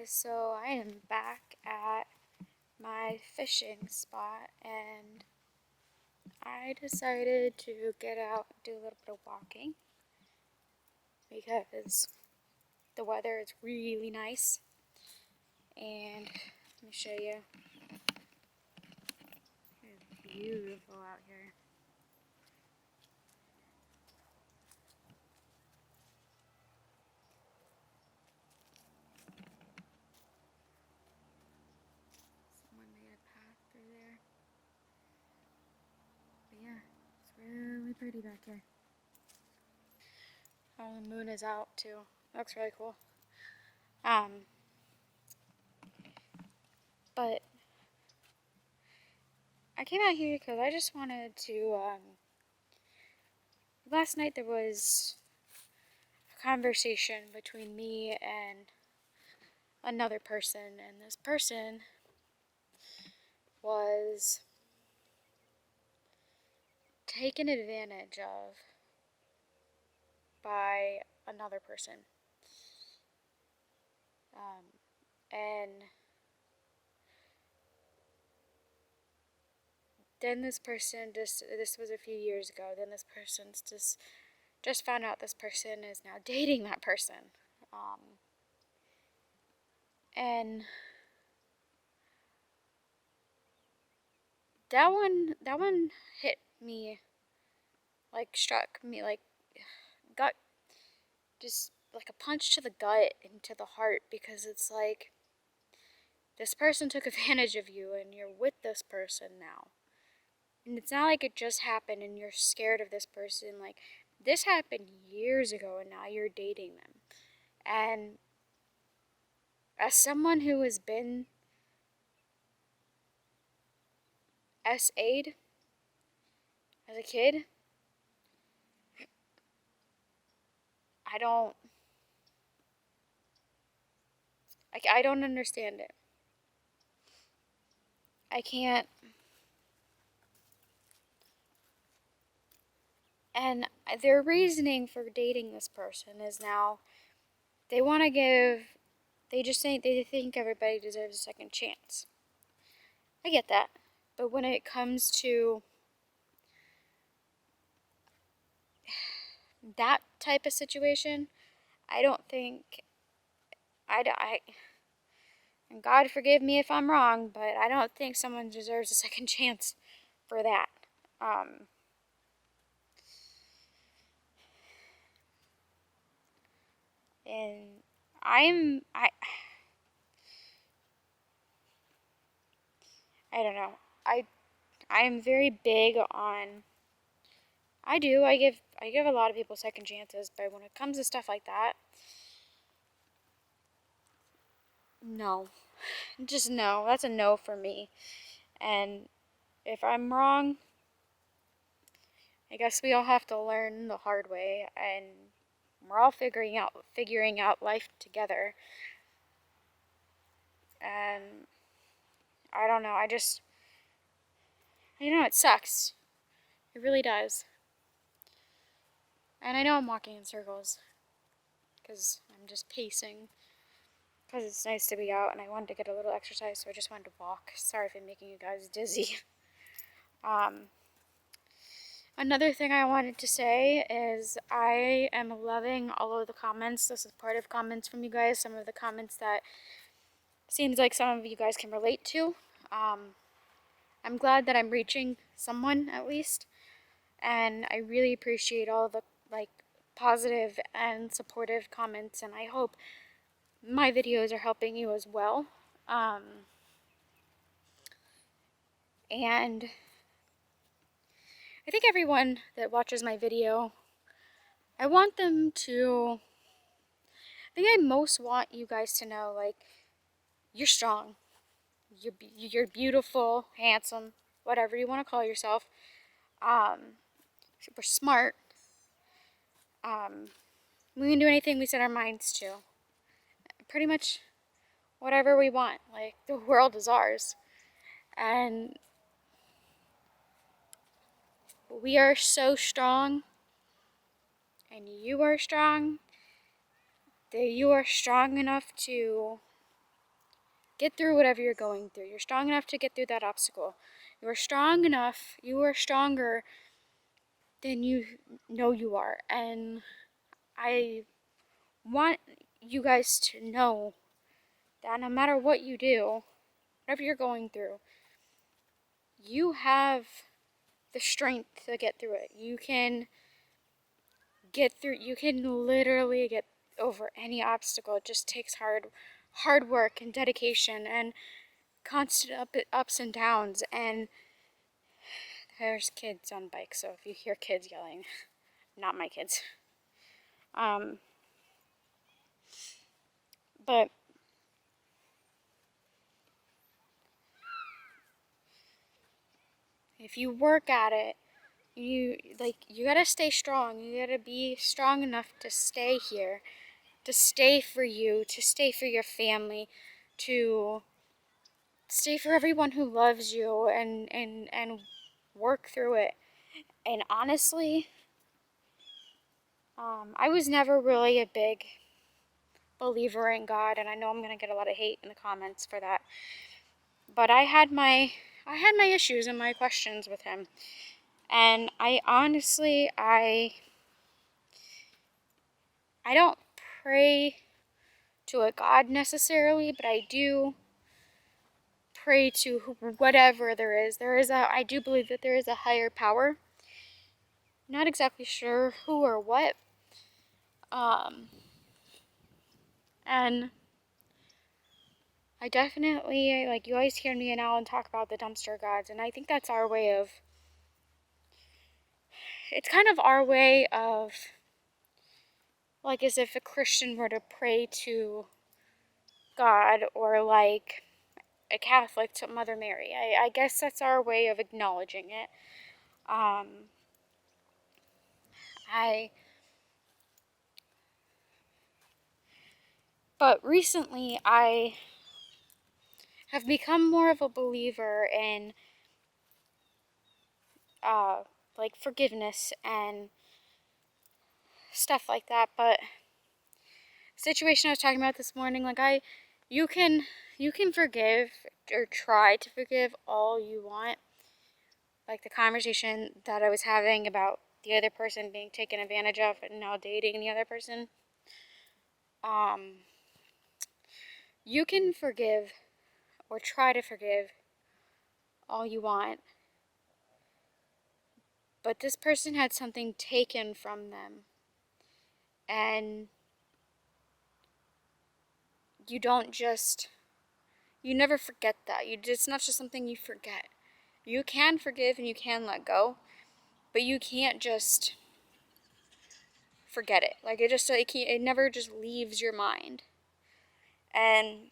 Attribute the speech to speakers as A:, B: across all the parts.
A: guys, so I am back at my fishing spot and I decided to get out and do a little bit of walking because the weather is really nice. And let me show you. It's beautiful out here. Someone made a path through there. But yeah, it's really pretty back here. Oh, the moon is out too. Looks really cool. But I came out here because I just wanted to, last night there was a conversation between me and another person, and this person was taken advantage of by another person. And then this person this was a few years ago, then this person's just found out this person is now dating that person. And that one hit me, like struck me like gut, just like a punch to the gut and to the heart, because it's like this person took advantage of you and you're with this person now. And it's not like it just happened and you're scared of this person. Like, this happened years ago and now you're dating them. And as someone who has been SA'd as a kid, I don't understand it. I can't. And their reasoning for dating this person is now they want to they think everybody deserves a second chance. I get that. But when it comes to that type of situation, I don't think, and God forgive me if I'm wrong, but I don't think someone deserves a second chance for that. And I don't know. I'm very big on, I give a lot of people second chances, but when it comes to stuff like that, no. Just no. That's a no for me. And if I'm wrong, I guess we all have to learn the hard way, and we're all figuring out life together. And I don't know, it sucks. It really does. And I know I'm walking in circles because I'm just pacing, because it's nice to be out and I wanted to get a little exercise, so I just wanted to walk. Sorry if I'm making you guys dizzy. Another thing I wanted to say is I am loving all of the comments. This is part of comments from you guys, some of the comments that seems like some of you guys can relate to. I'm glad that I'm reaching someone at least, and I really appreciate all the positive and supportive comments, and I hope my videos are helping you as well. And I think everyone that watches my video, I think I most want you guys to know, like, you're strong, you're beautiful, handsome, whatever you want to call yourself. We're smart. We can do anything we set our minds to. Pretty much whatever we want. Like, the world is ours. And we are so strong, and you are strong, that you are strong enough to Get through whatever you're going through. You're strong enough to get through that obstacle. You are strong enough. You are stronger than you know you are. And I want you guys to know that no matter what you do, whatever you're going through, you have the strength to get through it. You can literally get over any obstacle. It just takes hard work and dedication and constant ups and downs. And there's kids on bikes, so if you hear kids yelling, not my kids. But if you work at it, you gotta stay strong. You gotta be strong enough to stay here, to stay for you, to stay for your family, to stay for everyone who loves you, and work through it. And honestly, I was never really a big believer in God, and I know I'm gonna get a lot of hate in the comments for that. But I had my issues and my questions with him. And I honestly, I don't pray to a God necessarily, but I do pray to whatever there is. I do believe that there is a higher power. Not exactly sure who or what. And I definitely, like, you always hear me and Alan talk about the dumpster gods, and I think that's our way of, it's kind of our way of, like, as if a Christian were to pray to God, or like a Catholic to Mother Mary. I guess that's our way of acknowledging it. But recently I have become more of a believer in like forgiveness and stuff like that. But situation I was talking about this morning, like you can forgive or try to forgive all you want. Like the conversation that I was having about the other person being taken advantage of and now dating the other person. You can forgive or try to forgive all you want, but this person had something taken from them, and you never forget that. It's not just something you forget. You can forgive and you can let go, but you can't just forget it. Like it never just leaves your mind. And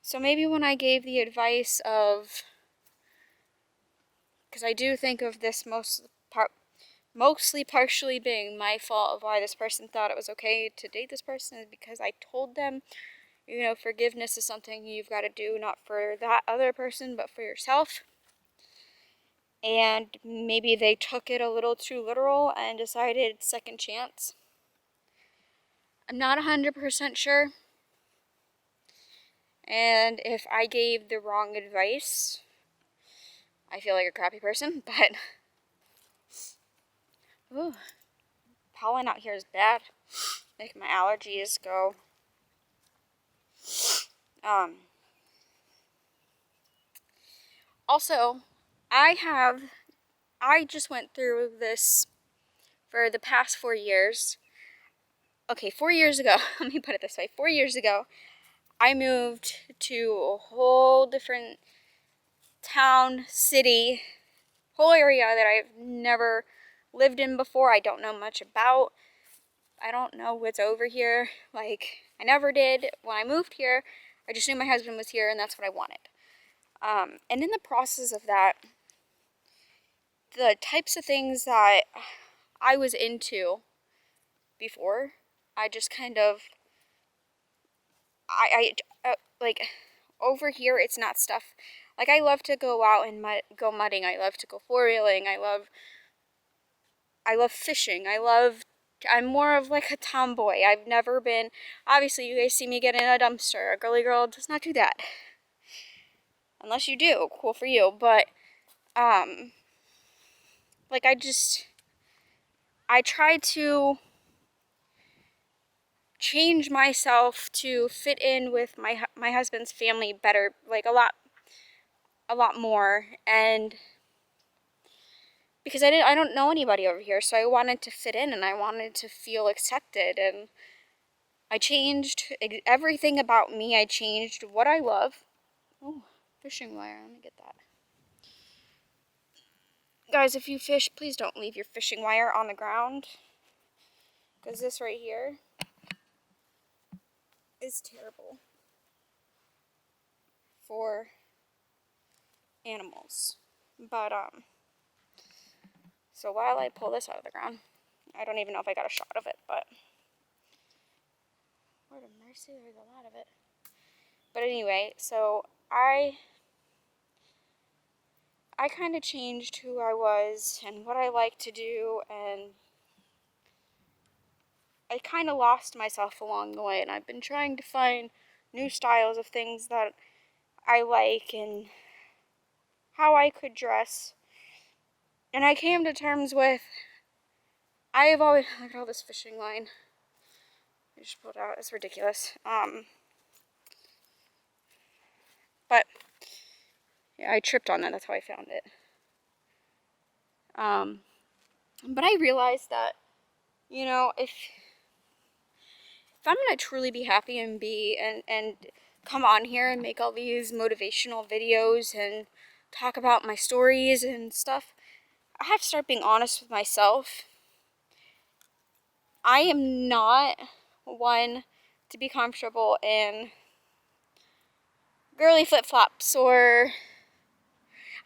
A: so maybe when I gave the advice of, because I do think of this mostly partially being my fault of why this person thought it was okay to date this person, is because I told them, forgiveness is something you've got to do, not for that other person, but for yourself. And maybe they took it a little too literal and decided second chance. I'm not 100% sure. And if I gave the wrong advice, I feel like a crappy person, but ooh, pollen out here is bad. Make my allergies go. Also, I just went through this for the past 4 years. Okay, 4 years ago, let me put it this way. 4 years ago, I moved to a whole different town, city, whole area that I've never lived in before. I don't know much about. I don't know what's over here. Like, I never did. When I moved here, I just knew my husband was here and that's what I wanted. And in the process of that, the types of things that I was into before, I just kind of, like, over here, it's not stuff, like, I love to go out and go mudding, I love to go four-wheeling, I love fishing, I love I'm more of like a tomboy. I've never been, obviously you guys see me get in a dumpster. A girly girl does not do that. Unless you do, cool for you. But, like I try to change myself to fit in with my husband's family better, like a lot more, and because I don't know anybody over here, so I wanted to fit in and I wanted to feel accepted, and I changed everything about me. I changed what I love. Oh, fishing wire. Let me get that. Guys, if you fish, please don't leave your fishing wire on the ground, because this right here is terrible for animals. But so while I pull this out of the ground, I don't even know if I got a shot of it, but Lord of mercy, there's a lot of it. But anyway, so I kind of changed who I was and what I like to do, and I kind of lost myself along the way, and I've been trying to find new styles of things that I like and how I could dress. And I came to terms with, I have always, look at all this fishing line. I just pulled out, it's ridiculous. But yeah, I tripped on that, that's how I found it. But I realized that, you know, if I'm gonna truly be happy and and come on here and make all these motivational videos and talk about my stories and stuff, I have to start being honest with myself. I am not one to be comfortable in girly flip-flops, or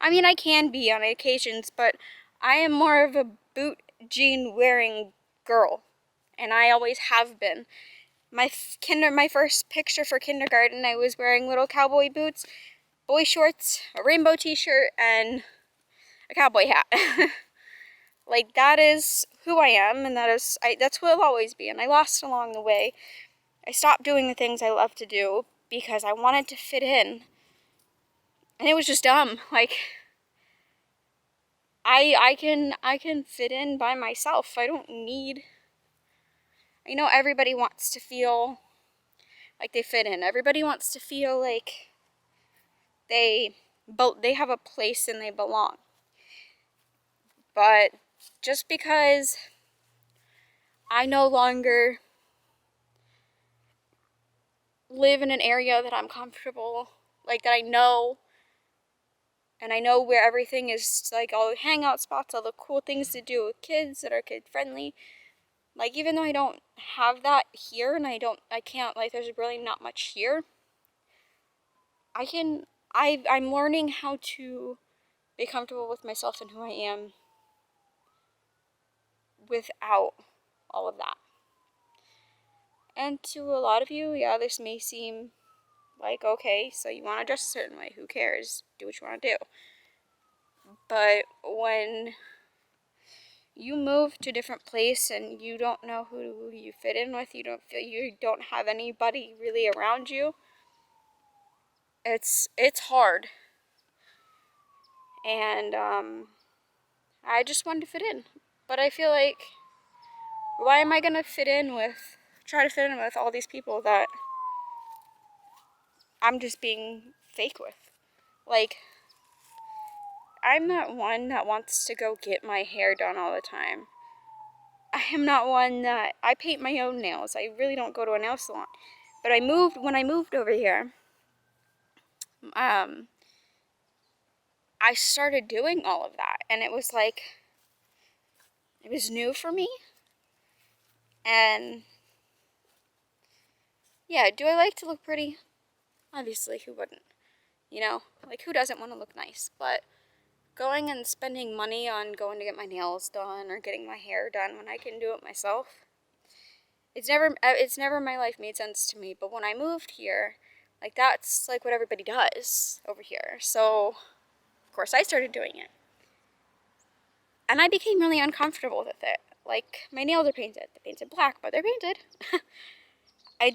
A: I mean, I can be on occasions, but I am more of a boot jean wearing girl, and I always have been. My first picture for kindergarten, I was wearing little cowboy boots, boy shorts, a rainbow t-shirt, and a cowboy hat. Like, that is who I am, and that's who I'll always be. And I lost along the way. I stopped doing the things I love to do because I wanted to fit in, and it was just dumb. Like, I can fit in by myself. I don't need. I know everybody wants to feel like they fit in. Everybody wants to feel like they have a place and they belong. But just because I no longer live in an area that I'm comfortable, like that I know, and I know where everything is, like all the hangout spots, all the cool things to do with kids that are kid friendly. Like, even though I don't have that here, and I can't, like, there's really not much here, I'm learning how to be comfortable with myself and who I am without all of that. And to a lot of you, yeah, this may seem like, okay, so you want to dress a certain way, who cares? Do what you want to do. But when you move to a different place and you don't know who you fit in with, you don't have anybody really around you, it's hard. And I just wanted to fit in. But I feel like, why am I gonna try to fit in with all these people that I'm just being fake with? Like, I'm not one that wants to go get my hair done all the time. I am not one that, I paint my own nails. I really don't go to a nail salon. But when I moved over here, I started doing all of that. And it was like, it was new for me. And yeah, do I like to look pretty? Obviously, who wouldn't? You know, like, who doesn't want to look nice? But going and spending money on going to get my nails done or getting my hair done when I can do it myself, it's never my life made sense to me. But when I moved here, like, that's like what everybody does over here. So of course I started doing it, and I became really uncomfortable with it. like, my nails are painted. They're painted black, but they're painted. I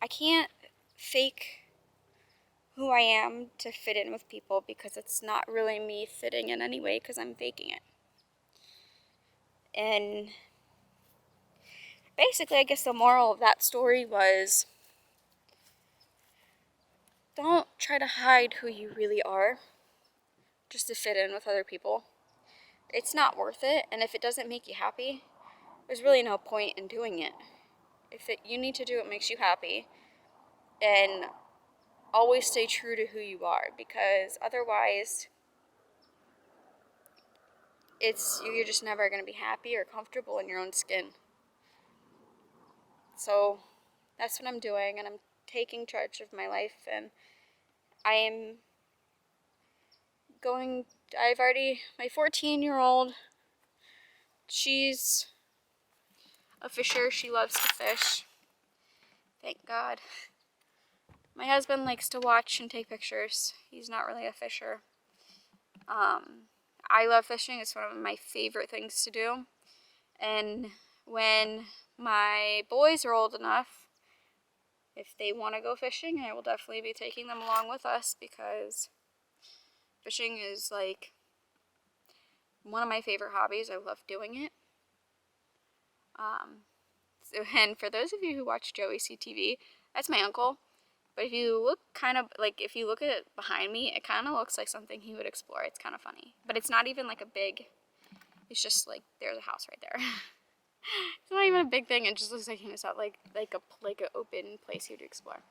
A: can't fake who I am to fit in with people, because it's not really me fitting in anyway, because I'm faking it. And basically, I guess the moral of that story was, don't try to hide who you really are just to fit in with other people. It's not worth it, and if it doesn't make you happy, there's really no point in doing it. You need to do what makes you happy, and always stay true to who you are, because otherwise you're just never going to be happy or comfortable in your own skin. So that's what I'm doing, and I'm taking charge of my life, and my 14-year-old, she's a fisher. She loves to fish. Thank God. My husband likes to watch and take pictures. He's not really a fisher. I love fishing. It's one of my favorite things to do. And when my boys are old enough, if they want to go fishing, I will definitely be taking them along with us, because fishing is like one of my favorite hobbies. I love doing it. And for those of you who watch Joey CTV, that's my uncle. But if you look if you look at it behind me, it kind of looks like something he would explore. It's kind of funny. But it's not even like it's just like, there's a house right there. It's not even a big thing. It just looks like he was out like an open place he would explore.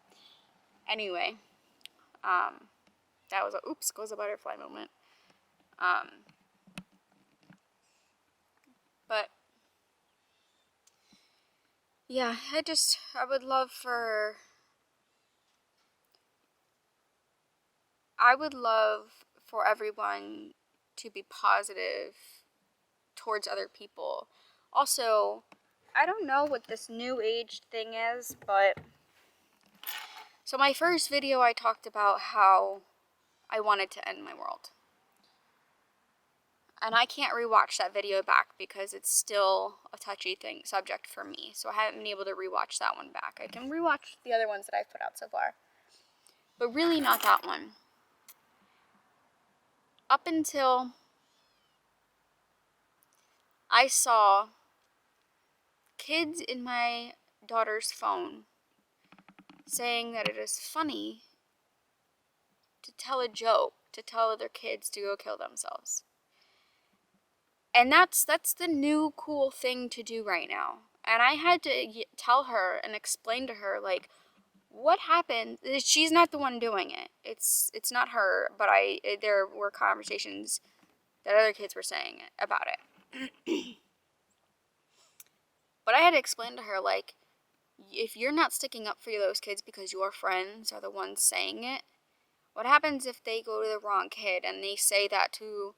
A: Anyway, that was a oops, goes a butterfly moment. But yeah, I would love for everyone to be positive towards other people. Also, I don't know what this new age thing is, but so my first video, I talked about how I wanted to end my world. And I can't rewatch that video back because it's still a touchy subject for me. So I haven't been able to rewatch that one back. I can rewatch the other ones that I've put out so far, but really not that one. Up until I saw kids in my daughter's phone saying that it is funny to tell a joke, to tell other kids to go kill themselves. And that's the new cool thing to do right now. And I had to tell her and explain to her, like, what happened. She's not the one doing it. It's not her, but there were conversations that other kids were saying about it. But I had to explain to her, like, if you're not sticking up for those kids because your friends are the ones saying it, what happens if they go to the wrong kid and they say that to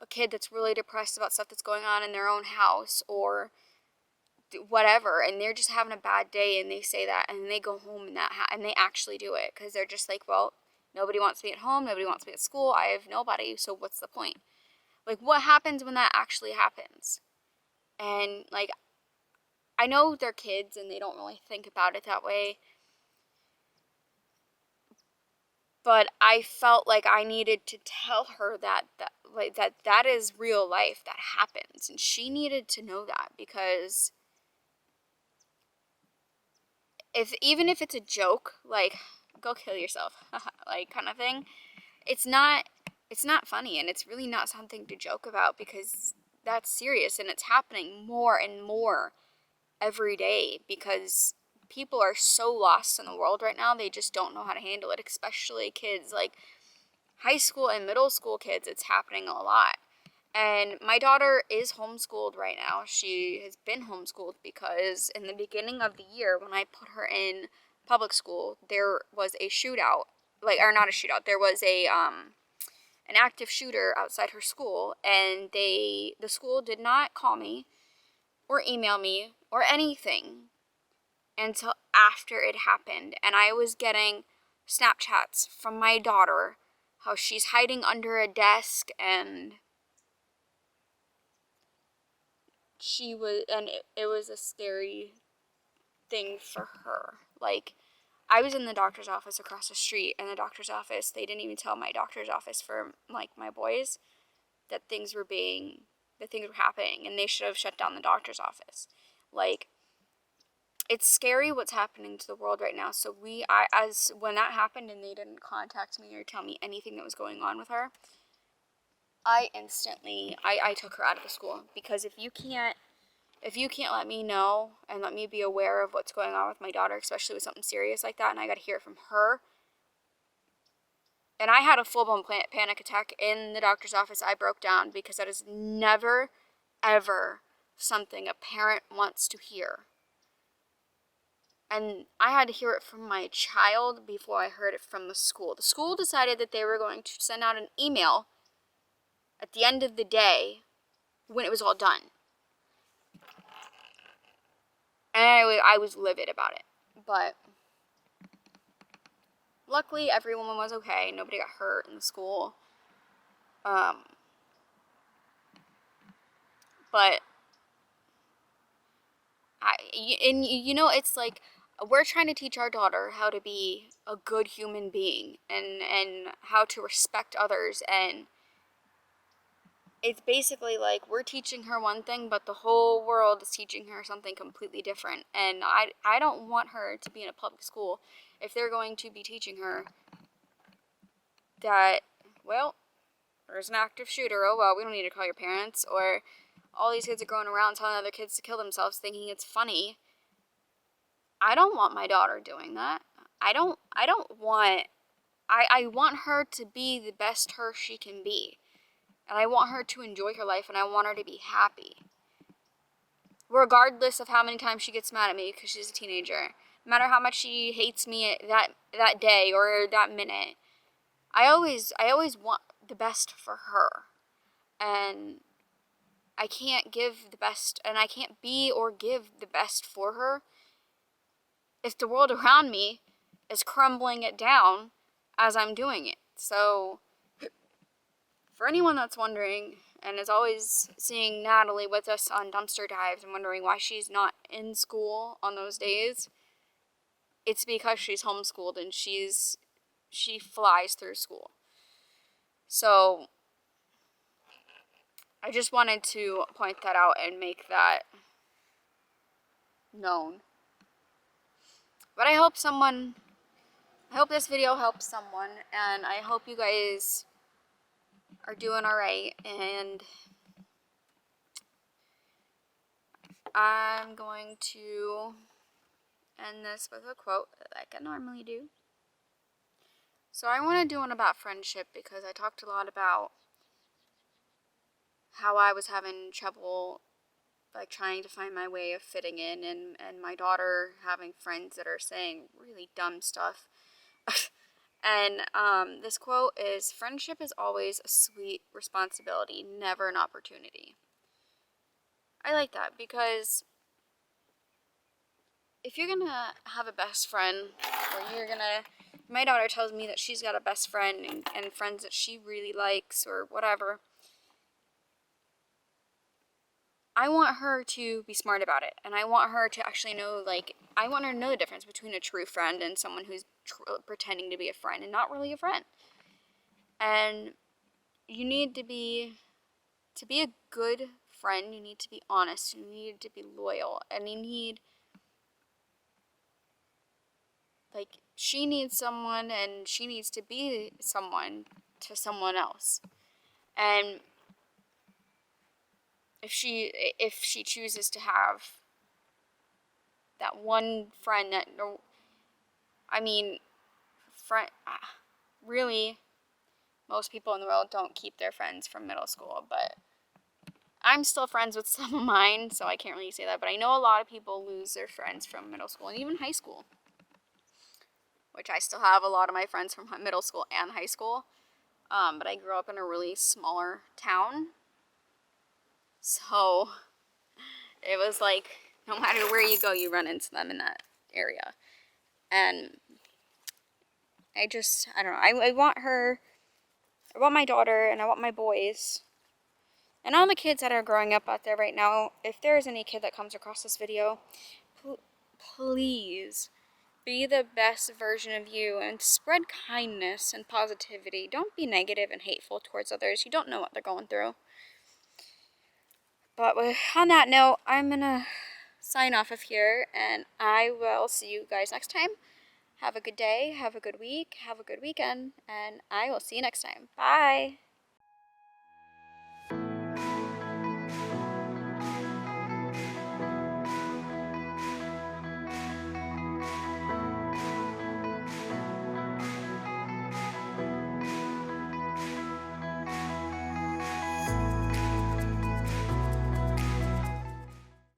A: a kid that's really depressed about stuff that's going on in their own house or whatever, and they're just having a bad day, and they say that, and they go home and they actually do it because they're just like, well, nobody wants me at home, nobody wants me at school, I have nobody, so what's the point? Like, what happens when that actually happens? And, like, I know they're kids and they don't really think about it that way, but I felt like I needed to tell her that is real life, that happens, and she needed to know that, because even if it's a joke, like, go kill yourself, like, kind of thing, it's not funny, and it's really not something to joke about, because that's serious, and it's happening more and more every day, because people are so lost in the world right now, they just don't know how to handle it, especially kids, like high school and middle school kids. It's happening a lot. And my daughter is homeschooled right now. She has been homeschooled because in the beginning of the year, when I put her in public school, there was a shootout, or not a shootout, there was an active shooter outside her school, and the school did not call me or email me or anything until after it happened. And I was getting Snapchats from my daughter, how she's hiding under a desk, and it was a scary thing for her. Like, I was in the doctor's office across the street, and the doctor's office, they didn't even tell my doctor's office for, like, my boys that things were happening, and they should have shut down the doctor's office. Like, it's scary what's happening to the world right now. So when that happened and they didn't contact me or tell me anything that was going on with her, I took her out of the school, because if you can't let me know and let me be aware of what's going on with my daughter, especially with something serious like that, and I got to hear it from her. And I had a full-blown panic attack in the doctor's office. I broke down, because that is never, ever something a parent wants to hear. And I had to hear it from my child before I heard it from the school. The school decided that they were going to send out an email at the end of the day when it was all done. And I was livid about it. But luckily, everyone was okay. Nobody got hurt in the school. But it's like, we're trying to teach our daughter how to be a good human being and how to respect others, and it's basically like we're teaching her one thing, but the whole world is teaching her something completely different. And I don't want her to be in a public school if they're going to be teaching her that, well, there's an active shooter, oh well, we don't need to call your parents, or all these kids are going around telling other kids to kill themselves thinking it's funny. I don't want my daughter doing that. I want her to be the best her she can be. And I want her to enjoy her life, and I want her to be happy. Regardless of how many times she gets mad at me because she's a teenager. No matter how much she hates me that day or that minute. I always want the best for her. And I can't give the best, and I can't be or give the best for her if the world around me is crumbling it down as I'm doing it. So, for anyone that's wondering, and is always seeing Natalie with us on dumpster dives and wondering why she's not in school on those days, it's because she's homeschooled and she flies through school. So, I just wanted to point that out and make that known. But I hope this video helps someone, and I hope you guys are doing alright, and I'm going to end this with a quote like I normally do. So I want to do one about friendship, because I talked a lot about how I was having trouble, like, trying to find my way of fitting in, and my daughter having friends that are saying really dumb stuff. And this quote is, "Friendship is always a sweet responsibility, never an opportunity." I like that, because if you're gonna have a best friend, or my daughter tells me that she's got a best friend and friends that she really likes or whatever, I want her to be smart about it, and I want her to actually know, like, I want her to know the difference between a true friend and someone who's pretending to be a friend and not really a friend. And you need to be a good friend, you need to be honest, you need to be loyal, and she needs someone, and she needs to be someone to someone else. And if she chooses to have that one friend that, really, most people in the world don't keep their friends from middle school, but I'm still friends with some of mine, so I can't really say that, but I know a lot of people lose their friends from middle school and even high school, which I still have a lot of my friends from middle school and high school, but I grew up in a really smaller town, so it was like, no matter where you go, you run into them in that area. And I don't know. I want her, I want my daughter, and I want my boys, and all the kids that are growing up out there right now. If there is any kid that comes across this video, please be the best version of you and spread kindness and positivity. Don't be negative and hateful towards others. You don't know what they're going through. But on that note, I'm going to sign off of here, and I will see you guys next time. Have a good day, have a good week, have a good weekend, and I will see you next time. Bye!